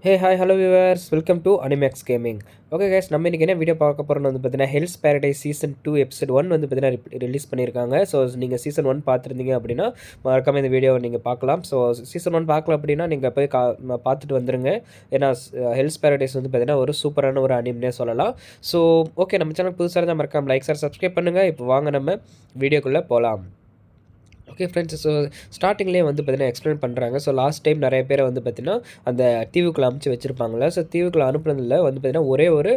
Hi hello viewers, welcome to Animax gaming. Okay guys, நம்ம இன்றைக்கி என்ன வீடியோ பார்க்க போகிறோம்னு வந்து பார்த்தீங்கன்னா, ஹெல்ஸ் பேரடைஸ் சீசன் 2 எபிசோட் 1 வந்து பார்த்தீங்கன்னா ரிலீஸ் பண்ணியிருக்காங்க. ஸோ நீங்கள் சீசன் 1 பார்த்துருந்தீங்க அப்படின்னா மறக்காம இந்த வீடியோவை நீங்கள் பார்க்கலாம். ஸோ சீசன் 1 பார்க்கல அப்படின்னா நீங்கள் போய் பார்த்துட்டு வந்துருங்க. ஏன்னா ஹெல்ஸ் பேரடைஸ் வந்து பார்த்தீங்கன்னா ஒரு சூப்பரான ஒரு அனிம்னே சொல்லலாம். ஸோ ஓகே, நம்ம சேனல் புதுசாக இருந்தால் மறக்காம லைக் சார் சப்ஸ்கிரைப் பண்ணுங்கள். இப்போ வாங்க நம்ம வீடியோக்குள்ளே போகலாம். ஓகே ஃப்ரெண்ட்ஸ், ஸோ ஸ்டார்டிங்லேயே வந்து பார்த்தீங்கன்னா எக்ஸ்பிளைன் பண்ணுறாங்க. ஸோ லாஸ்ட் டைம் நிறைய பேரை வந்து பார்த்தீங்கன்னா அந்த தீவுக்குள்ளே அமுச்சு வச்சுருப்பாங்களே. ஸோ தீவுக்குள்ளே அனுப்புனதில் வந்து பார்த்தீங்கன்னா ஒரே ஒரு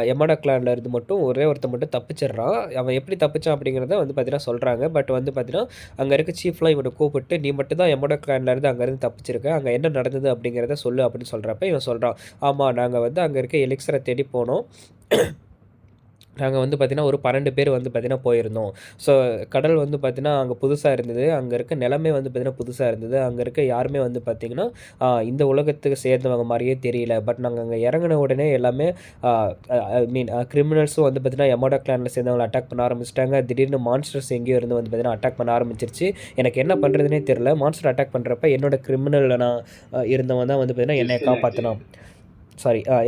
யமடா கிளானில் இருந்து மட்டும் ஒருத்தர் மட்டும் தப்பிச்சிடுறான். அவன் எப்படி தப்பிச்சான் அப்படிங்கிறத வந்து பார்த்தீங்கன்னா சொல்கிறாங்க. பட் வந்து பார்த்தீங்கன்னா அங்கே இருக்க சீஃப்லாம் இவனை கூப்பிட்டு, நீ மட்டும் தான் யமடா கிளானில் இருந்து அங்கேருந்து தப்பிச்சிருக்க, அங்கே என்ன நடந்தது அப்படிங்கிறத சொல்லு அப்படின்னு சொல்கிறப்ப இவன் சொல்கிறான், ஆமாம் நாங்கள் வந்து அங்கே இருக்க எலிக்ஸரை தேடி போனோம். நாங்கள் வந்து பார்த்திங்கன்னா ஒரு 12 பேர் வந்து பார்த்திங்கன்னா போயிருந்தோம். ஸோ கடல் வந்து பார்த்திங்கன்னா அங்கே புதுசாக இருந்தது. அங்கே இருக்க நிலமே வந்து பார்த்திங்கன்னா புதுசாக இருந்தது. அங்கே இருக்க யாருமே வந்து பார்த்திங்கன்னா இந்த உலகத்துக்கு சேர்ந்தவங்க மாதிரியே தெரியல. பட் நாங்கள் அங்கே இறங்கின உடனே எல்லாமே கிரிமினல்ஸும் வந்து பார்த்திங்கன்னா யமோடா கிளானில் சேர்ந்தவங்களை அட்டாக் பண்ண ஆரம்பிச்சிட்டாங்க. திடீர்னு மான்ஸ்டர்ஸ் எங்கேயோ இருந்து வந்து பார்த்திங்கன்னா அட்டாக் பண்ண ஆரம்பிச்சிருச்சு. எனக்கு என்ன பண்ணுறதுனே தெரியல. மான்ஸ்டர் அட்டாக் பண்ணுறப்ப என்னோட கிரிமினலில் நான் இருந்தவன் தான் வந்து பார்த்திங்கன்னா என்னை காப்பாற்றினான்.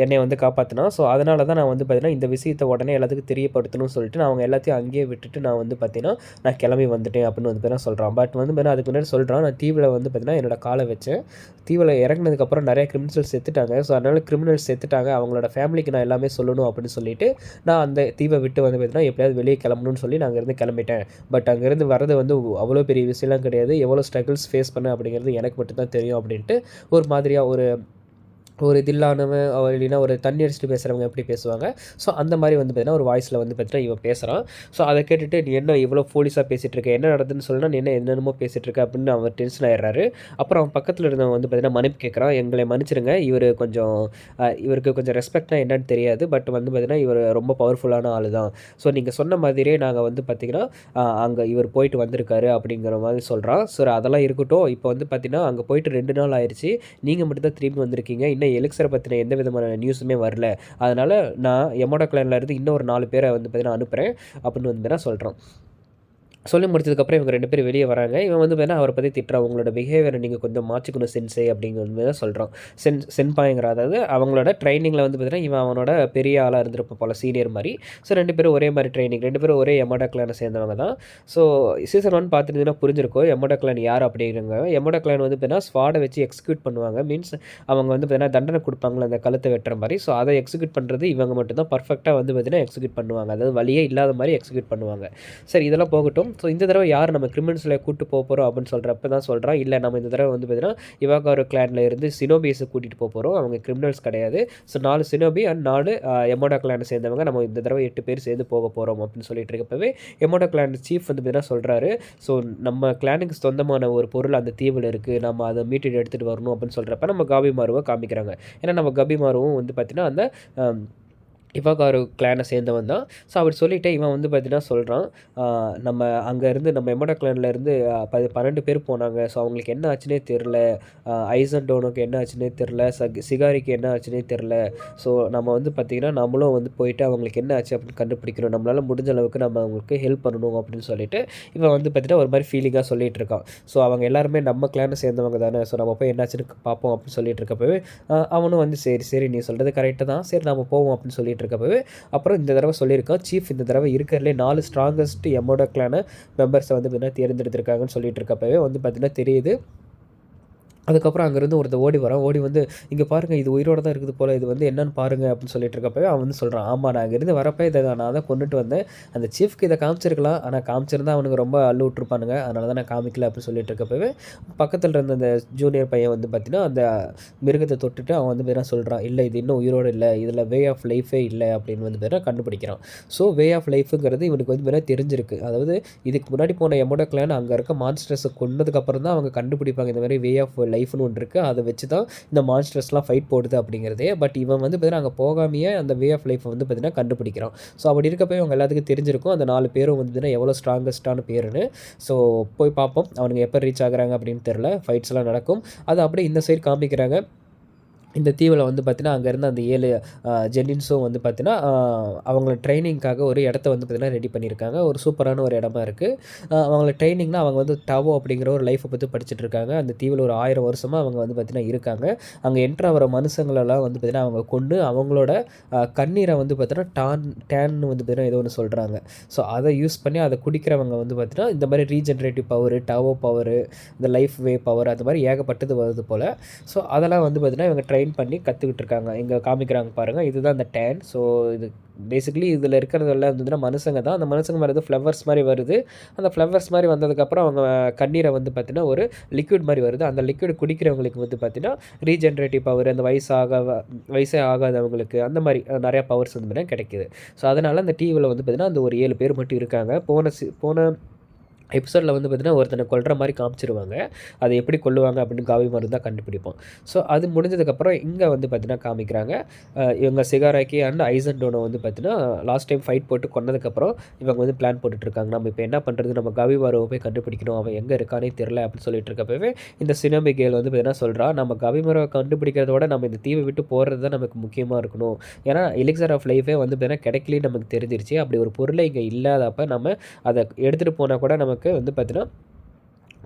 என்னை வந்து காப்பாற்றினான். ஸோ அதனால தான் நான் வந்து பார்த்தீங்கன்னா இந்த விஷயத்தை உடனே எல்லாத்துக்கும் தெரியப்படுத்தணும்னு சொல்லிட்டு நான் அவங்க எல்லாத்தையும் அங்கேயே விட்டுட்டு நான் வந்து பார்த்தீங்கன்னா நான் கிளம்பி வந்துட்டேன் அப்படின்னு வந்து பார்த்தீங்கன்னா சொல்கிறான். பட் வந்து பார்த்தீங்கன்னா அதுக்கு முன்னாடி சொல்கிறான், நான் தீவில் வந்து பார்த்தீங்கன்னா என்னோடய காலை வச்சேன். தீவில் இறங்கினதுக்கப்புறம் நிறைய கிரிமினல்ஸ் செத்துட்டாங்க. ஸோ அதனால் கிரிமினல்ஸ் செத்துட்டாங்க, அவங்களோட ஃபேமிலிக்கு நான் எல்லாமே சொல்லணும் அப்படின்னு சொல்லிட்டு நான் அந்த தீவை விட்டு வந்து பார்த்தீங்கன்னா எப்படியாவது வெளியே கிளம்பணும்னு சொல்லி நான் அங்கேருந்து கிளம்பிட்டேன். பட் அங்கேருந்து வரது வந்து அவ்வளோ பெரிய விஷயம்லாம் கிடையாது. எவ்வளோ ஸ்ட்ரகிள்ஸ் ஃபேஸ் பண்ண அப்படிங்கிறது எனக்கு மட்டும்தான் தெரியும் அப்படின்ட்டு ஒரு மாதிரியாக ஒரு தில்லானவன் இல்லைன்னா ஒரு தண்ணி அடிச்சுட்டு பேசுகிறவங்க எப்படி பேசுவாங்க, ஸோ அந்த மாதிரி வந்து பார்த்தீங்கன்னா ஒரு வாய்ஸில் வந்து பார்த்தீங்கன்னா இவன் பேசுகிறான். ஸோ அதை கேட்டுட்டு, நீ என்ன இவ்வளோ போலீஸாக பேசிகிட்டு இருக்க, என்ன நடக்குதுன்னு சொல்லலாம், நீ என்னென்னமோ பேசிகிட்டு இருக்க அப்படின்னு அவன் டென்ஷன் ஆயிடுறாரு. அப்புறம் அவன் பக்கத்தில் இருந்தவன் வந்து பார்த்தீங்கன்னா மன்னிப்பு கேட்குறான். எங்களை மன்னிச்சிருங்க, இவருக்கு கொஞ்சம் ரெஸ்பெக்ட்னா என்னன்னு தெரியாது, பட் வந்து பார்த்தீங்கன்னா இவர் ரொம்ப பவர்ஃபுல்லான ஆள் தான். ஸோ நீங்கள் சொன்ன மாதிரியே நாங்கள் வந்து பார்த்திங்கன்னா அங்கே இவர் போயிட்டு வந்திருக்காரு அப்படிங்கிற மாதிரி சொல்கிறான். ஸோ அதெல்லாம் இருக்கட்டும், இப்போ வந்து பார்த்தீங்கன்னா அங்கே போயிட்டு 2 நாள் ஆயிடுச்சு, நீங்கள் மட்டும் தான் திரும்பி வந்திருக்கீங்க, இன்னும் எலிக்ஸரை பற்றின எந்த விதமான நியூஸுமே வரல. அதனால் நான் யமோடா கிளானில் இருந்து இன்னொரு 4 பேரை வந்து பார்த்தீங்கன்னா அனுப்புகிறேன் அப்படின்னு வந்து நான் சொல்கிறோம். சொல்லி முடிச்சதுக்கப்புறம் இவங்க 2 பேரும் வெளியே வராங்க. இவன் வந்து வேணா அவரை பற்றி திட்டுறான், உங்களோட பிஹேவியரை நீங்கள் கொஞ்சம் மாற்றிக்கணும் சென்சே அப்படிங்கிற தான் சொல்கிறான். சென்பாய்ங்கிற, அதாவது அவங்களோட ட்ரைனிங்கில் வந்து பார்த்தீங்கன்னா இவன் அவனோட பெரிய ஆளாக இருந்திருப்ப போல், சீனியர் மாதிரி. ஸோ 2 பேரும் ஒரே மாதிரி ட்ரைனிங், 2 பேரும் ஒரே யமோடா கிளானை சேர்ந்தவங்க தான். ஸோ சீசன் 1 பார்த்துருந்தீங்கன்னா புரிஞ்சிருக்கும் யமோடா கிளான் யார் அப்படிங்கிறவங்க. யமோடா கிளான் வந்து பார்த்தீங்கன்னா ஸ்வாடை வச்சு எக்ஸிக்யூட் பண்ணுவாங்க. மீன்ஸ் அவங்க வந்து பார்த்தீங்கன்னா தண்டனை கொடுப்பாங்களே அந்த கழுத்தை வெட்டுற மாதிரி. ஸோ அதை எக்ஸிக்யூட் பண்ணுறது இவங்க மட்டும்தான் பர்ஃபெக்டாக வந்து பார்த்தீங்கன்னா எக்ஸிக்யூட் பண்ணுவாங்க. அதாவது வழியே இல்லாத மாதிரி எக்ஸிக்யூட் பண்ணுவாங்க. சரி, இதெல்லாம் போகட்டும். ஸோ இந்த தடவை யார் நம்ம கிரிமினல்ஸில் கூப்பிட்டு போகிறோம் அப்படின்னு சொல்கிறப்ப தான் சொல்கிறான், இல்லை நம்ம இந்த தடவை வந்து பார்த்தீங்கன்னா இவாகாரோ கிளானில் இருந்து சினோபிஸை கூட்டிகிட்டு போகிறோம். அவங்க கிரிமினல்ஸ் கிடையாது. ஸோ 4 சினோபி அண்ட் 4 யமோடா கிளானை சேர்ந்தவங்க நம்ம இந்த தடவை 8 பேர் சேர்ந்து போக போகிறோம் அப்படின்னு சொல்லிட்டு இருக்கப்பவே யமோடா கிளான் சீஃப் வந்து பார்த்தீங்கன்னா சொல்கிறாரு, ஸோ நம்ம கிளானுக்கு சொந்தமான ஒரு பொருள் அந்த தீவில் இருக்குது, நம்ம அதை மீட்டு எடுத்துகிட்டு வரணும் அப்படின்னு சொல்கிறப்ப நம்ம காபிமாருவை காமிக்கிறாங்க. ஏன்னா நம்ம காபிமாருவும் வந்து பார்த்திங்கன்னா அந்த இவாகாரோ கிளானை சேர்ந்தவன் தான். ஸோ அப்படி சொல்லிவிட்டு இவன் வந்து பார்த்தீங்கன்னா சொல்கிறான், நம்ம அங்கேருந்து நம்ம யமோடா கிளான்லேருந்து 12 பேர் போனாங்க. ஸோ அவங்களுக்கு என்ன ஆச்சுன்னே தெரில, ஐசன்டோனுக்கு என்ன ஆச்சுன்னே தெரில, சிகாரிக்கு என்ன ஆச்சுன்னே தெரில. ஸோ நம்ம வந்து பார்த்திங்கன்னா நம்மளும் வந்து போயிட்டு அவங்களுக்கு என்ன ஆச்சு அப்படின்னு கண்டுபிடிக்கணும், நம்மளால் முடிஞ்ச அளவுக்கு நம்ம அவங்களுக்கு ஹெல்ப் பண்ணணும் அப்படின்னு சொல்லிட்டு இவன் வந்து பார்த்திங்கன்னா ஒரு மாதிரி ஃபீலிங்காக சொல்லிகிட்டு இருக்கான். ஸோ அவங்க எல்லாருமே நம்ம கிளானை சேர்ந்தவங்க தானே, ஸோ நம்ம போய் என்னாச்சுன்னு பார்ப்போம் அப்படின்னு சொல்லிட்டு இருக்கப்பவே அவனும் வந்து சரி நீ சொல்கிறது கரெக்டு தான், சரி நம்ம போவோம் அப்படின்னு சொல்லிட்டு இருக்கப்பவே அப்புறம் இந்த தடவை சொல்லியிருக்கான் சீஃப், இந்த தடவை இருக்கிறதுலே 4 ஸ்ட்ராங்கஸ்ட் யமோடா கிளான மெம்பர்ஸை வந்து பார்த்தீங்கன்னா தேர்ந்தெடுத்திருக்காங்கன்னு சொல்லிட்டு இருக்கப்பவே வந்து பார்த்தீங்கன்னா தெரியுது. அதுக்கப்புறம் அங்கேருந்து ஒருத்தர் ஓடி வந்து இங்கே பாருங்கள், இது உயிரோடு தான் இருக்குது போல், இது வந்து என்னென்னு பாருங்கள் அப்படின்னு சொல்லிட்டு இருக்கப்பவே அவன் வந்து சொல்கிறான், ஆமாம் நான் அங்கேருந்து வரப்போ இதை நான் தான் கொண்டுட்டு வந்தேன், அந்த சீஃப்க்கு இதை காமிச்சிருக்கலாம், ஆனால் காமிச்சிருந்தா அவனுக்கு ரொம்ப அள்ளு விட்டுருப்பானுங்க, அதனால தான் நான் காமிக்கல அப்படின்னு சொல்லிட்டு இருக்கப்பவே பக்கத்தில் இருந்த அந்த ஜூனியர் பையன் வந்து பார்த்திங்கன்னா அந்த மிருகத்தை தொட்டுட்டு அவன் வந்து வேறு சொல்கிறான், இல்லை இது இன்னும் உயிரோடு இல்லை, இதில் வே ஆஃப் லைஃபே இல்லை அப்படின்னு வந்து வேறு கண்டுபிடிக்கிறான். ஸோ வே ஆஃப் லைஃபுங்கிறது இவனுக்கு வந்து வேறு தெரிஞ்சிருக்கு. அதாவது இதுக்கு முன்னாடி போன யமோடா கிளான் அங்கே இருக்க மான்ஸ்டர்ஸை கொண்டதுக்கப்புறம் தான் அவங்க கண்டுபிடிப்பாங்க இந்த மாதிரி வே ஆஃப் லைஃப்னு ஒன்று இருக்குது, அதை வச்சு தான் இந்த மான்ஸ்டர்ஸ்லாம் ஃபைட் போடுது அப்படிங்கிறதே. பட் இவன் வந்து பார்த்தீங்கன்னா அங்கே போகாமையே அந்த வே ஆஃப் லைஃப்பை வந்து பார்த்தீங்கன்னா கண்டுபிடிக்கிறான். ஸோ அப்படி இருக்கப்போ அவங்க எல்லாத்துக்கும் தெரிஞ்சிருக்கும் அந்த 4 பேரும் வந்து பார்த்தீங்கன்னா எவ்வளோ ஸ்ட்ராங்கஸ்ட்டான பேருன்னு. ஸோ போய் பார்ப்போம் அவனுங்க எப்போ ரீச் ஆகுறாங்க அப்படின்னு தெரில. ஃபைட்ஸ்லாம் நடக்கும், அது அப்படியே இந்த சைடு காமிக்கிறாங்க. இந்த தீவுல வந்து பார்த்தீங்கன்னா, அங்க இருந்த அந்த 7 ஜென்னின்ஸும் வந்து பார்த்தீங்கன்னா, அவங்கள ட்ரெய்னிங்க்காக ஒரு இடத்த வந்து பார்த்தீங்கன்னா ரெடி பண்ணியிருக்காங்க. ஒரு சூப்பரான ஒரு இடமா இருக்கு. அவங்கள ட்ரெய்னிங்னா அவங்க வந்து டாவோ அப்படிங்கிற ஒரு லைஃப்ப பத்தி படிச்சுட்டு இருக்காங்க. அந்த தீவுல ஒரு 1000 வருஷமா அவங்க வந்து பார்த்தீங்கன்னா இருக்காங்க. அங்க என்டர் ஆகுற மனுஷங்களெல்லாம் வந்து பார்த்தீங்கன்னா, அவங்க கொன்னு அவங்களோட கண்ணீர வந்து பார்த்தீங்கன்னா, டேன்னு வந்து பார்த்தீங்கன்னா ஏதோ ஒண்ணு சொல்றாங்க. ஸோ அத யூஸ் பண்ணி அத குடிக்கிறவங்க வந்து பார்த்தீங்கன்னா, இந்த மாரி ரீஜெனரேட்டிவ் பவரு, டாவோ பவரு, இந்த லைஃப் வே பவர் அந்த மாரி ஏகப்பட்டது வருது போல. ஸோ அதெல்லாம் வந்து பார்த்தீங்கன்னா, இவங்க ட்ரெயின் பண்ணி கத்துக்கிட்டு இருக்காங்க. இங்க காமிக்கிறாங்க பாருங்க. இதுதான் அந்த டேன். ஸோ இது பேசிக்கலி இதில இருக்கிறதெல்லாம் வந்துன்னா மனுசங்க தான். அந்த மனுசங்க மேல ஏதோ ஃப்ளவர்ஸ் மாரி வருது. அந்த ஃப்ளவர்ஸ் மாரி வந்ததுக்கப்புறம் அவங்க கண்ணீர வந்து பார்த்தீங்கன்னா, ஒரு லிக்விட் மாரி வருது. அந்த லிக்விட் குடிக்கிறவங்களுக்கு வந்து பார்த்தீங்கன்னா, ரீஜெனரேட்டிவ் பவர் அந்த வயசே ஆகாதவங்களுக்கு அந்த மாரி நெறைய பவர்ஸ் வந்து பார்த்தீங்கன்னா கிடைக்குது. ஸோ அதனால அந்த டிவில வந்து பார்த்தீங்கன்னா, அந்த ஒரு 7 பேர் மட்டும் இருக்காங்க. போன எபிசோடில் வந்து பார்த்தீங்கன்னா ஒருத்தனை கொல்ற மாதிரி காமிச்சிருவாங்க. அதை எப்படி கொல்லுவாங்க அப்படின்னு காவிமாரு தான் கண்டுபிடிப்போம். ஸோ அது முடிஞ்சதுக்கப்புறம் இங்கே வந்து பார்த்தீங்கன்னா காமிக்கிறாங்க. இவங்க சிகாராக்கி அண்ட் ஐசன்டோனை வந்து பார்த்தீங்கன்னா லாஸ்ட் டைம் ஃபைட் போட்டு கொன்னதுக்கப்புறம் இவங்க வந்து பிளான் போட்டுட்ருக்காங்க. நம்ம இப்போ என்ன பண்ணுறது, நம்ம காவிமாருவை போய் கண்டுபிடிக்கணும், அவன் எங்கே இருக்கானே தெரில அப்படின்னு சொல்லிட்டு இருக்கப்பவே இந்த சினோபி கேல் வந்து பார்த்தீங்கன்னா சொல்கிறா, நம்ம காவிமாருவை கண்டுபிடிக்கிறத விட நம்ம இந்த தீவை விட்டு போகிறது தான் நமக்கு முக்கியமாக இருக்கணும். ஏன்னா எலிக்சர் ஆஃப் லைஃபே வந்து பார்த்தீங்கன்னா கிடைக்கலன்னு நமக்கு தெரிஞ்சிருச்சு. அப்படி ஒரு பொருளை இங்கே இல்லாதப்ப நம்ம அதை எடுத்துகிட்டு போனால் கூட நமக்கு வந்து பார்த்தீங்கன்னா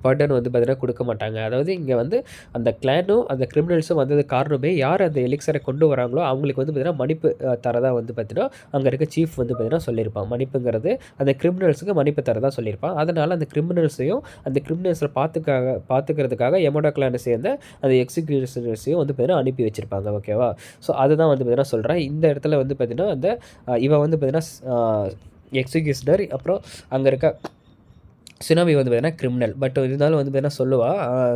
பர்டன் வந்து பார்த்தீங்கன்னா கொடுக்க மாட்டாங்க. அதாவது இங்கே வந்து அந்த கிளானும் அந்த கிரிமினல்ஸும் வந்தது காரணமே யார் அந்த எலிக்சரை கொண்டு வராங்களோ அவங்களுக்கு வந்து பார்த்தீங்கன்னா மன்னிப்பு தரதா வந்து பார்த்தீங்கன்னா அங்கே இருக்க சீஃப் வந்து பார்த்தீங்கன்னா சொல்லியிருப்பான். மன்னிப்புங்கிறது அந்த கிரிமினல்ஸுக்கு மன்னிப்பு தரதா சொல்லியிருப்பான். அதனால் அந்த கிரிமினல்ஸையும் அந்த கிரிமினல்ஸை பார்த்துக்கிறதுக்காக எமோடா கிளானை சேர்ந்த அந்த எக்ஸிக்யூஷனர்ஸையும் வந்து பார்த்தீங்கன்னா அனுப்பி வச்சுருப்பாங்க. ஓகேவா? ஸோ அதுதான் வந்து பார்த்தீங்கன்னா சொல்கிறேன். இந்த இடத்துல வந்து பார்த்தீங்கன்னா அந்த இவன் வந்து பார்த்தீங்கன்னா எக்ஸிக்யூஷனர், அப்புறம் அங்கே இருக்க சினோபி வந்து பார்த்தீங்கன்னா கிரிமினல். பட் இருந்தாலும் வந்து பார்த்தீங்கன்னா சொல்லுவா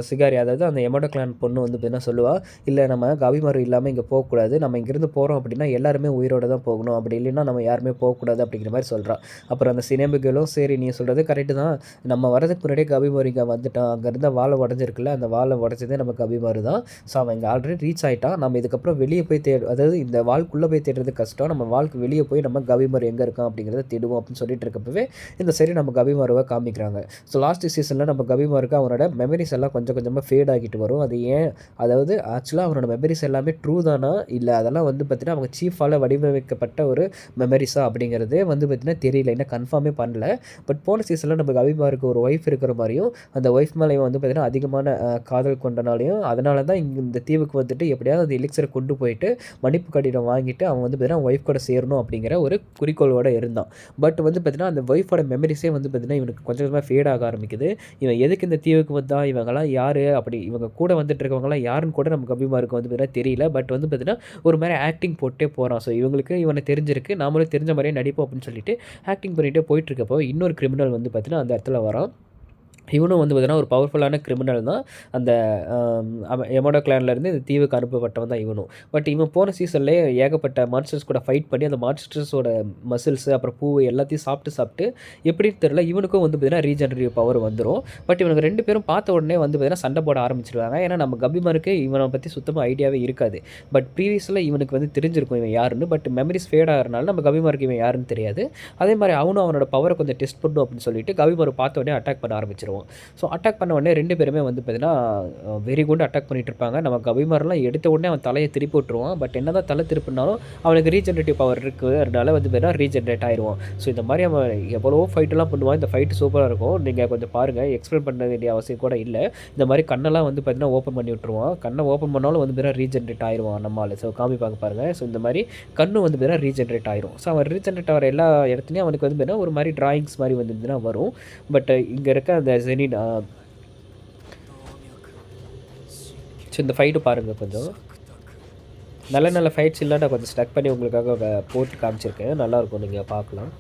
சிகாரி, அதாவது அந்த எமோடோ கிளான் பொண்ணு வந்து பார்த்தீங்கன்னா சொல்லுவா, இல்லை நம்ம காவிமாரு இல்லாமல் இங்கே போகக்கூடாது, நம்ம இங்கேருந்து போகிறோம் அப்படின்னா எல்லாருமே உயிரோடு தான் போகணும், அப்படி இல்லைன்னா நம்ம யாருமே போகக்கூடாது அப்படிங்கிற மாதிரி சொல்கிறா. அப்புறம் அந்த சினோபிகளும் சரி நீ சொல்கிறது கரெக்டு தான், நம்ம வரதுக்கு முன்னாடியே காவிமாரு இங்கே வந்துட்டான், அங்கே இருந்த வாழை உடஞ்சிருக்குல்ல, அந்த வாழை உடச்சதே நம்ம காவிமாரு தான். ஸோ அவன் இங்கே ஆல்ரெடி ரீச் ஆகிட்டான், நம்ம இதுக்கப்புறம் வெளியே போய் அதாவது இந்த வால்க்குள்ளே போய் தேடுறது கஷ்டம், நம்ம வாழ்க்கை வெளியே போய் நம்ம காவிமாரு எங்கே இருக்கான் அப்படிங்கிறத தேடுவோம் அப்படின்னு சொல்லிட்டு இருக்கப்பவே இந்த சரி நம்ம காவிமாருவை காமிக்கிறாங்க. ஸோ லாஸ்ட் சீசனில் நம்ம கபிமாருக்கு அவனோட மெமரிஸ் எல்லாம் கொஞ்சம் கொஞ்சமாக ஃபேட் ஆகிட்டு வரும். அது ஏன், அதாவது ஆக்சுவலாக அவனோட மெமரிஸ் எல்லாமே ட்ரூ தானா இல்லை அதெல்லாம் வந்து பார்த்திங்கன்னா அவங்க சீஃபால் வடிவமைக்கப்பட்ட ஒரு மெமரிஸா அப்படிங்கிறதே வந்து பார்த்திங்கன்னா தெரியல, இன்னும் கன்ஃபார்மே பண்ணல. பட் போன சீசனில் நம்ம கபிமாருக்கு ஒரு ஒய்ஃப் இருக்கிற மாதிரியும் அந்த ஒய்ஃப் மேலே வந்து பார்த்திங்கன்னா அதிகமான காதல் கொண்டனாலையும் அதனால தான் இங்கே இந்த தீவுக்கு வந்துட்டு எப்படியாவது அந்த எலிக்சரை கொண்டு போயிட்டு மன்னிப்பு கடிதம் வாங்கிட்டு அவன் வந்து பார்த்திங்கன்னா ஒய்ஃப் கூட சேரணும் அப்படிங்கிற ஒரு குறிக்கோளோடு இருந்தான். பட் வந்து பார்த்திங்கன்னா அந்த ஒய்ஃபோட மெமரிஸே வந்து பார்த்திங்கன்னா இவனுக்கு கொஞ்சம் கொஞ்சமாக ஃபேட் ஆக ஆரம்பிக்குது. இவன் எதுக்கு இந்த தீவுக்கு வந்தா, இவங்கெல்லாம் யார், அப்படி இவங்க கூட வந்துட்டு இருக்கவங்கலாம் யாருன்னு கூட நமக்கு கபிமாருக்கு வந்து பார்த்தீங்கன்னா தெரியல. பட் வந்து பார்த்தீங்கன்னா ஒரு மாதிரி ஆக்டிங் போட்டே போகிறான். ஸோ இவங்களுக்கு இவனை தெரிஞ்சிருக்கு, நாமளும் தெரிஞ்ச மாதிரியே நடிப்போம் அப்படின்னு சொல்லிட்டு ஆக்டிங் பண்ணிகிட்டே போயிட்டுருக்கப்போ இன்னொரு கிரிமினல் வந்து பார்த்தீங்கன்னா அந்த இடத்துல வரான். இவனும் வந்து பார்த்தீங்கன்னா ஒரு பவர்ஃபுல்லான கிரிமினல் தான். அந்த எமோடோ கிளான்லேருந்து இந்த தீவுக்கு அனுப்பப்பட்டவன் தான் இவனும். பட் இவன் போன சீசன்லேயே ஏகப்பட்ட மான்ஸ்டர்ஸ் கூட ஃபைட் பண்ணி அந்த மான்ஸ்டர்ஸோட மசில்ஸு அப்புறம் பூ எல்லாத்தையும் சாப்பிட்டு எப்படின்னு தெரியல இவனுக்கும் வந்து பார்த்தீங்கன்னா ரீஜெனரேட்டிவ் பவர் வந்துடும். பட் இவனுக்கு 2 பேரும் பார்த்த உடனே வந்து பார்த்தீங்கன்னா சண்டை போட ஆரம்பிச்சிருவாங்க. ஏன்னா நம்ம கபிமாருக்கு இவனை பற்றி சுத்தமாக ஐடியாவே இருக்காது. பட் ப்ரீவியஸில் இவனுக்கு வந்து தெரிஞ்சிருக்கும் இவன் யாருன்னு. பட் மெமரிஸ் ஃபேட் ஆகிறனால நம்ம கபிமாருக்கு இவன் யாருன்னு தெரியாது. அதே மாதிரி அவனும் அவனோட பவரை கொஞ்சம் டெஸ்ட் பண்ணும் அப்படின்னு சொல்லிட்டு கபிமாரு பார்த்த உடனே அட்டாக் பண்ண ஆரம்பிச்சிருவான். ஸோ அட்டாக் பண்ண உடனே 2 பேருமே வந்து பார்த்தீங்கன்னா வெரி குட் அட்டாக் பண்ணிட்டு இருப்பாங்க. நம்ம கபிமாரெலாம் எடுத்த உடனே அவன் தலையை திருப்பி விட்டுருவான். பட் என்ன தான் தலை திருப்பினாலும் அவனுக்கு ரீஜெனரேட்டிவ் பவர் இருக்கிறதுனால வந்து பார்த்தீங்கன்னா ரீஜெனரேட் ஆயிடுவான். ஸோ இந்த மாதிரி அவன் எவ்வளோ ஃபைட்டெல்லாம் பண்ணுவான். இந்த ஃபைட்டு சூப்பராக இருக்கும். நீங்கள் கொஞ்சம் பாருங்கள், எக்ஸ்பிளைன் பண்ண வேண்டிய அவசியம் கூட இல்லை. இந்த மாதிரி கண்ணெல்லாம் வந்து பார்த்தீங்கன்னா ஓப்பன் பண்ணி விட்டுருவான். கண்ணை ஓப்பன் பண்ணாலும் வந்து பார்த்தீங்கன்னா ரீஜெனரேட் ஆயிடுவான் நம்மளால். ஸோ காமிப்பாங்க பாருங்கள். ஸோ இந்த மாதிரி கண்ணு வந்து பார்த்தீங்கன்னா ரீஜெனரேட் ஆயிரும். ஸோ அவன் ரீஜெனரேட் ஆகிற எல்லா இடத்துலையும் அவனுக்கு வந்து பார்த்தீங்கன்னா ஒரு மாதிரி டிராயிங்ஸ் மாதிரி வந்து வரும். பட் இங்கே இருக்க அந்த ஜெனின் ஸோ இந்த ஃபைட்டு பாருங்கள், கொஞ்சம் நல்ல நல்ல ஃபைட்ஸ் இல்லாட்டா கொஞ்சம் ஸ்டக் பண்ணி உங்களுக்காக போட்டு காமிச்சிருக்கேன். நல்லாயிருக்கும், நீங்கள் பார்க்கலாம்.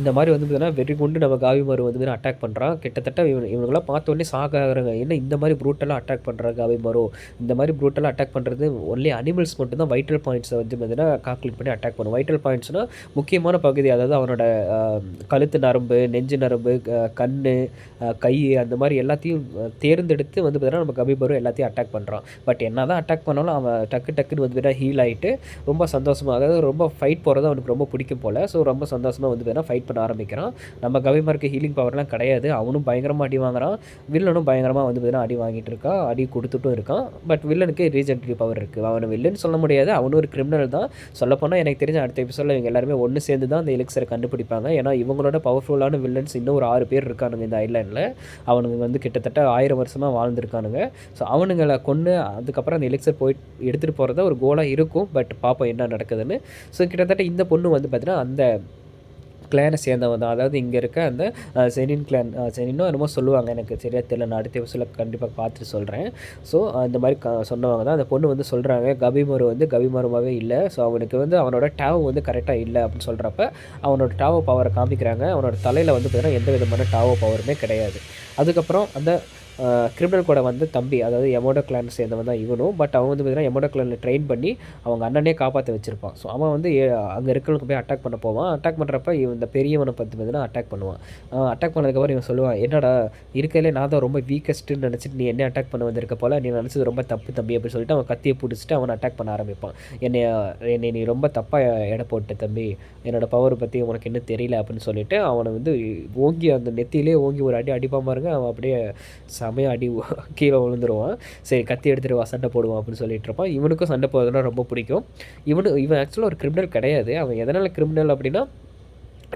இந்த மாதிரி வந்து பார்த்தீங்கன்னா வெறி கொண்டு நம்ம காவிமாரு வந்து பார்த்தீங்கன்னா அட்டாக் பண்ணுறான். கிட்டத்தட்ட இவனுங்களாம் பார்த்த உடனே ஆகிறாங்க. என்ன இந்த மாதிரி ப்ரூட்டலாக அட்டாக் பண்ணுறாங்க காவிமாரோ, இந்த மாதிரி ப்ரூட்டலாக அட்டாக் பண்ணுறது ஒன்லி அனிமல்ஸ் மட்டும் தான் வைட்டல் பாயிண்ட்ஸை வந்து பார்த்தீங்கன்னா கால்குலேட் பண்ணி அட்டாக் பண்ணும். வைட்டல் பாயிண்ட்ஸ்னால் முக்கியமான பகுதி, அதாவது அவனோட கழுத்து நரம்பு, நெஞ்சு நரம்பு, கண், கை, அந்த மாதிரி எல்லாத்தையும் தேர்ந்தெடுத்து வந்து பார்த்தீங்கன்னா நம்ம கபிமாரு எல்லாத்தையும் அட்டாக் பண்ணுறான். பட் என்ன தான் அட்டாக் பண்ணாலும் அவன் டக்குன்னு வந்து பார்த்தீங்கன்னா ஹீல் ஆகிட்டு ரொம்ப சந்தோஷமாக, அதாவது ரொம்ப ஃபைட் போகிறது அவனுக்கு ரொம்ப பிடிக்கும் போல். ஸோ ரொம்ப சந்தோஷமாக வந்து பார்த்தீங்கன்னா ஃபைட் பண்ண ஆரம்பிக்கிறான். நம்ம கவிமாருக்கு ஹீலிங் பவர்லாம் கிடையாது. அவனும் பயங்கரமாக அடி வாங்குறான். வில்லனும் பயங்கரமாக வந்து பார்த்தீங்கன்னா அடி வாங்கிட்டு இருக்கான், அடி கொடுத்துட்டும் இருக்கான். பட் வில்லனுக்கு ரீஜென்ட்ரி பவர் இருக்குது. அவனை வில்லன்னு சொல்ல முடியாது, அவனும் ஒரு கிரிமினல் தான். சொல்லப்போனால் எனக்கு தெரிஞ்ச அடுத்த எபிசோடில் இவங்க எல்லாருமே ஒன்று சேர்ந்து தான் அந்த எலிக்ஸரை கண்டுபிடிப்பாங்க. ஏன்னா இவங்களோட பவர்ஃபுல்லான வில்லன்ஸ் இன்னும் ஒரு 6 பேர் இருக்கானுங்க இந்த ஐலாண்டில். அவனுங்க வந்து கிட்டத்தட்ட 1000 வருஷமாக வாழ்ந்துருக்கானுங்க. ஸோ அவனுங்களை கொன்று அதுக்கப்புறம் அந்த எலிக்ஸர் போய் எடுத்துகிட்டு போகிறத ஒரு கோலாக இருக்கும். பட் பார்ப்போம் என்ன நடக்குதுன்னு. ஸோ கிட்டத்தட்ட இந்த பொண்ணு வந்து பார்த்தீங்கன்னா அந்த கிளானை சேர்ந்தவன் தான். அதாவது இங்கே இருக்க அந்த செனின் கிளான், செனினோ என்னமோ சொல்லுவாங்க, எனக்கு சரியாக தெரியல. நான் அடுத்த எபிசோடில் கண்டிப்பாக பார்த்துட்டு சொல்கிறேன். ஸோ இந்த மாதிரி சொன்னவங்க தான். அந்த பொண்ணு வந்து சொல்கிறாங்க கபிமாரு வந்து கபிமாருவாகவே இல்லை. ஸோ அவனுக்கு வந்து அவனோட டாவ் வந்து கரெக்டாக இல்லை அப்படின்னு சொல்கிறப்ப அவனோட டாவோ பவரை காமிக்கிறாங்க. அவனோட தலையில் வந்து பார்த்தீங்கன்னா எந்த விதமான டாவோ பவருமே கிடையாது. அதுக்கப்புறம் அந்த கிரிமினல் கூட வந்து தம்பி, அதாவது எமோடோ கிளான் சேர்ந்தவன் தான் இவனும். பட் அவன் வந்து பார்த்தீங்கன்னா எமோடோ கிளானில் ட்ரெயின் பண்ணி அவங்க அண்ணனே காப்பாற்ற வச்சுருப்பான். ஸோ அவன் வந்து அங்கே இருக்கிறவனுக்கு போய் அட்டாக் பண்ண போவான். அட்டாக் பண்ணுறப்ப இவன் இந்த பெரியவனை பற்றி பார்த்தீங்கன்னா அட்டாக் பண்ணுவான். அட்டாக் பண்ணதுக்கப்புறம் இவன் சொல்லுவான், என்னடா இருக்கையிலே நான் தான் ரொம்ப வீக்கஸ்ட்டுன்னு நினச்சிட்டு நீ என்ன அட்டாக் பண்ண வந்திருக்க போல், நீ நினச்சது ரொம்ப தப்பு தம்பி அப்படின்னு சொல்லிட்டு அவன் கத்தியை பிடிச்சிட்டு அவனை அட்டாக் பண்ண ஆரம்பிப்பான். என்னை நீ ரொம்ப தப்பாக எடை போட்ட தம்பி, என்னோடய பவர் பற்றி உனக்கு என்ன தெரியல அப்படின்னு சொல்லிட்டு அவனை வந்து ஓங்கி அந்த நெத்தியிலே ஓங்கி ஒரு அடிப்பான் பாருங்க. அவன் அப்படியே செமையாக அடி கீழே விழுந்துருவான். சரி கத்தி எடுத்துகிட்டு வா சண்டை போடுவான் அப்படின்னு சொல்லிட்டு இருப்பான். இவனுக்கும் சண்டை போடுறதுனா ரொம்ப பிடிக்கும். இவன் ஆக்சுவலாக ஒரு கிரிமினல் கிடையாது. அவன் எதனால் கிரிமினல் அப்படின்னா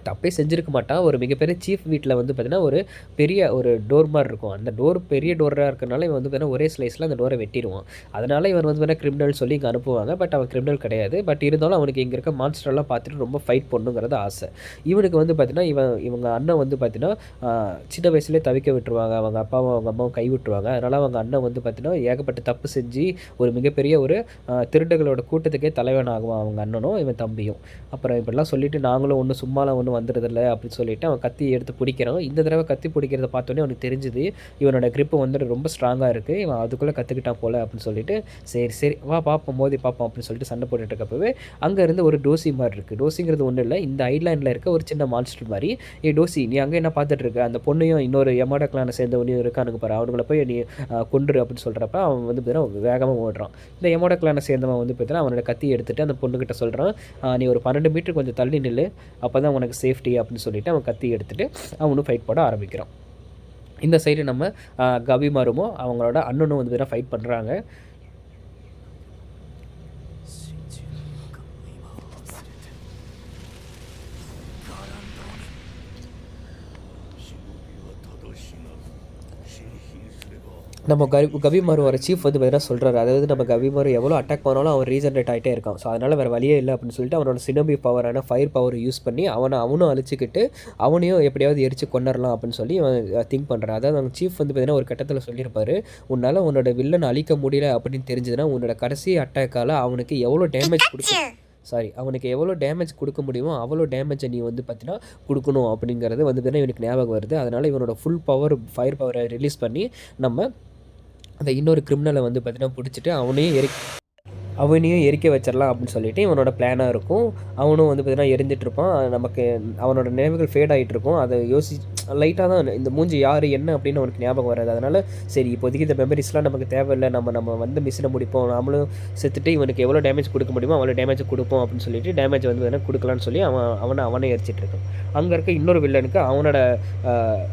தப்பே செஞ்சுருக்க மாட்டான். ஒரு மிகப்பெரிய சீஃப் வீட்டில் வந்து பார்த்திங்கன்னா ஒரு பெரிய ஒரு டோர் மாதிரி இருக்கும். அந்த டோர் பெரிய டோராக இருக்கிறனால இவன் வந்து பார்த்திங்கன்னா ஒரே ஸ்லைஸில் அந்த டோரை வெட்டிடுவான். அதனால் இவன் வந்து பார்த்திங்கன்னா கிரிமினல் சொல்லி இங்கே அனுப்புவாங்க. பட் அவன் கிரிமினல் கிடையாது. பட் இருந்தாலும் அவனுக்கு இங்கே இருக்க மான்ஸ்டர்லாம் பார்த்துட்டு ரொம்ப ஃபைட் பண்ணுங்கிறது ஆசை. இவனுக்கு வந்து பார்த்திங்கன்னா இவங்க அண்ணன் வந்து பார்த்திங்கன்னா சின்ன வயசுலேயே தவிக்க விட்டுருவாங்க. அவங்க அப்பாவும் அவங்க அம்மாவும் கை விட்டுருவாங்க. அதனால் அவங்க அண்ணன் வந்து பார்த்திங்கன்னா ஏகப்பட்ட தப்பு செஞ்சு ஒரு மிகப்பெரிய ஒரு திருடர்களோட கூட்டத்துக்கே தலைவன் ஆகுவான் அவங்க அண்ணனும் இவன் தம்பியும். அப்புறம் இப்படிலாம் சொல்லிவிட்டு நாங்களும் ஒன்று சும்மாலாம் ஒன்றும் வந்துடுதில்ல அப்படின்னு சொல்லிட்டு அவன் கத்தி எடுத்து பிடிக்கிறான். இந்த தடவை கத்தி பிடிக்கிறத பார்த்தோன்னே அவனுக்கு தெரிஞ்சுது இவனோட கிரிப்பு வந்துட்டு ரொம்ப ஸ்ட்ராங்காக இருக்குது, இவன் அதுக்குள்ளே கற்றுக்கிட்டான் போல் அப்படின்னு சொல்லிட்டு சரி வா பார்ப்போம் மோதி பார்ப்போம் அப்படின்னு சொல்லிட்டு சண்டை போட்டுட்டு இருக்கப்பவே அங்கே இருந்து ஒரு டோசி மாதிரி இருக்குது. டோசிங்கிறது ஒன்றும் இல்லை, இந்த ஐலாண்டில் இருக்க ஒரு சின்ன மான்ஸ்டர் மாதிரி. டோசி நீ அங்கே என்ன பார்த்துட்டு இருக்க, அந்த பொண்ணையும் இன்னொரு எமோடோ கிளானை சேர்ந்தவனையும் இருக்கானுங்க பாரு, அவனுங்களை போய் நீ கொண்டுரு அப்படின்னு சொல்கிறப்ப அவன் வந்து பார்த்தீங்கன்னா வேகமாக ஓடுறான். இந்த எமோடோ கிளானை சேர்ந்தவன் வந்து பார்த்தீங்கன்னா அவனோட கத்தி எடுத்துகிட்டு அந்த பொண்ணுக்கிட்ட சொல்கிறான், நீ ஒரு 12 மீட்டர் கொஞ்சம் தள்ளி நில்லு, அப்போ தான் உனக்கு சேஃப்டி அப்படின்னு சொல்லிட்டு அவன் கத்தி எடுத்துகிட்டு அவனும் ஃபைட் போட ஆரம்பிக்கிறான். இந்த சைடு நம்ம கபிமாருமோ அவங்களோட அண்ணனும் வந்து ஃபைட் பண்ணுறாங்க. நம்ம கபிமாரு வர சீஃப் வந்து பார்த்தீங்கன்னா சொல்கிறாரு, அதாவது நம்ம கபிமாரு எவ்வளோ அட்டாக் பண்ணாலும் அவன் ரீஜென்ரேட் ஆகிட்டே இருக்கான். ஸோ அதனால் வேறு வழியே இல்லை அப்படின்னு சொல்லிட்டு அவனோட சினபி பவரான ஃபயர் பவர் யூஸ் பண்ணி அவனும் அழிச்சிக்கிட்டு அவனையும் எப்படியாவது எரிச்சு கொண்டுடலாம் அப்படின்னு சொல்லி அவன் திங்க் பண்ணுறான். அதாவது அவங்க சீஃப் வந்து பார்த்தீங்கன்னா ஒரு கட்டத்தில் சொல்லியிருப்பார், உன்னால் உன்னோட வில்லனை அழிக்க முடியல அப்படின்னு தெரிஞ்சதுன்னா உன்னோட கடைசி அட்டாக்கால் அவனுக்கு எவ்வளோ டேமேஜ் அவனுக்கு எவ்வளோ டேமேஜ் கொடுக்க முடியுமோ அவ்வளோ டேமேஜை நீ வந்து பார்த்தீங்கன்னா கொடுக்கணும் அப்படிங்கிறது வந்து பார்த்தீங்கன்னா இவனுக்கு ஞாபகம் வருது. அதனால் இவனோட ஃபுல் பவர் ஃபயர் பவரை ரிலீஸ் பண்ணி நம்ம அந்த இன்னொரு கிரிமினலை வந்து பார்த்தீங்கன்னா பிடிச்சிட்டு அவனையும் எரிக்க வச்சிடலாம் அப்படின்னு சொல்லிட்டு இவனோட பிளானாக இருக்கும். அவனும் வந்து பார்த்தீங்கன்னா எரிஞ்சிட்ருப்பான். நமக்கு அவனோட நினைவுகள் ஃபேட் ஆகிட்டு இருக்கும். அதை லைட்டாக தான் இந்த மூஞ்சி யார் என்ன அப்படின்னு அவனுக்கு ஞாபகம் வராது. அதனால் சரி இப்போதைக்கு இந்த மெமரிஸ்லாம் நமக்கு தேவையில்லை, நம்ம வந்து மிஷினை முடிப்போம், நம்மளும் செத்துட்டு இவனுக்கு எவ்வளோ டேமேஜ் கொடுக்க முடியுமோ அவ்வளோ டேமேஜ் கொடுப்போம் அப்படின்னு சொல்லிட்டு டேமேஜ் வந்து பார்த்தீங்கன்னா கொடுக்கலான்னு சொல்லி அவனை எரிச்சிட்ருக்கான். அங்கே இருக்க இன்னொரு வில்லனுக்கு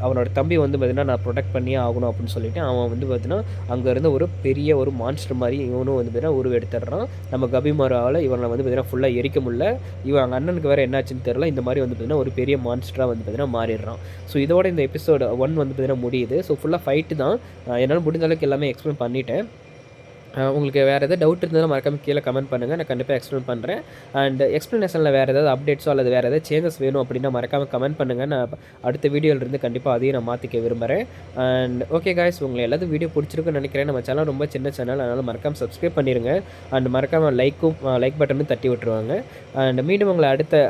அவனோட தம்பி வந்து பார்த்தீங்கன்னா நான் ப்ரொடெக்ட் பண்ணியே ஆகணும் அப்படின்னு சொல்லிட்டு அவன் வந்து பார்த்தீங்கன்னா அங்கே இருந்த ஒரு பெரிய ஒரு மான்ஸ்டர் மாதிரி இவனும் வந்து பார்த்தீங்கன்னா உருவெடுத்துடுறான். நம்ம கபிமாராவில் இவனை வந்து பார்த்தீங்கன்னா ஃபுல்லாக எரிக்க முடியல. இவன் அண்ணனுக்கு வேறு என்னாச்சுன்னு தெரியல. இந்த மாதிரி வந்து பார்த்தீங்கன்னா ஒரு பெரிய மான்ஸ்டராக வந்து பார்த்தீங்கன்னா மாறிடுறான். ஸோ இதோட இந்த எபிசோடு 1 வந்து பார்த்தீங்கன்னா முடியுது. ஸோ ஃபுல்லாக ஃபைட்டு தான். என்னால் முடிஞ்ச அளவுக்கு எல்லாமே எக்ஸ்பிளைன் பண்ணிட்டேன். உங்களுக்கு வேறு எதாவது டவுட் இருந்ததுன்னா மறக்காமல் கீழே கமெண்ட் பண்ணுங்கள், நான் கண்டிப்பாக எக்ஸ்பிளைன் பண்ணுறேன். அண்ட் எக்ஸ்ப்ளனேஷனில் வேறு ஏதாவது அப்டேட்ஸோ அல்லது வேறு ஏதாவது சேஞ்சஸ் வேணும் அப்படின்னா மறக்காமல் கமெண்ட் பண்ணுங்கள். நான் அடுத்த வீடியோவிலிருந்து கண்டிப்பாக அதையும் நான் மாற்றிக்க விரும்புகிறேன். அண்ட் ஓகே காய்ஸ், உங்களை எல்லாத்தையும் வீடியோ பிடிச்சிருக்குன்னு நினைக்கிறேன். நம்ம சேனல் ரொம்ப சின்ன சேனல், அதனால் மறக்காமல் சப்ஸ்கிரைப் பண்ணிடுங்க. அண்ட் மறக்காமல் லைக் பட்டனும் தட்டி விட்டுருவாங்க. அண்ட் மீண்டும் உங்களை அடுத்த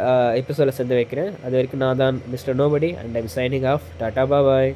எபிசோடில் சேர்ந்து வைக்கிறேன். அது வரைக்கும் நான் தான் mister nobody and I'm signing off. Tata bye.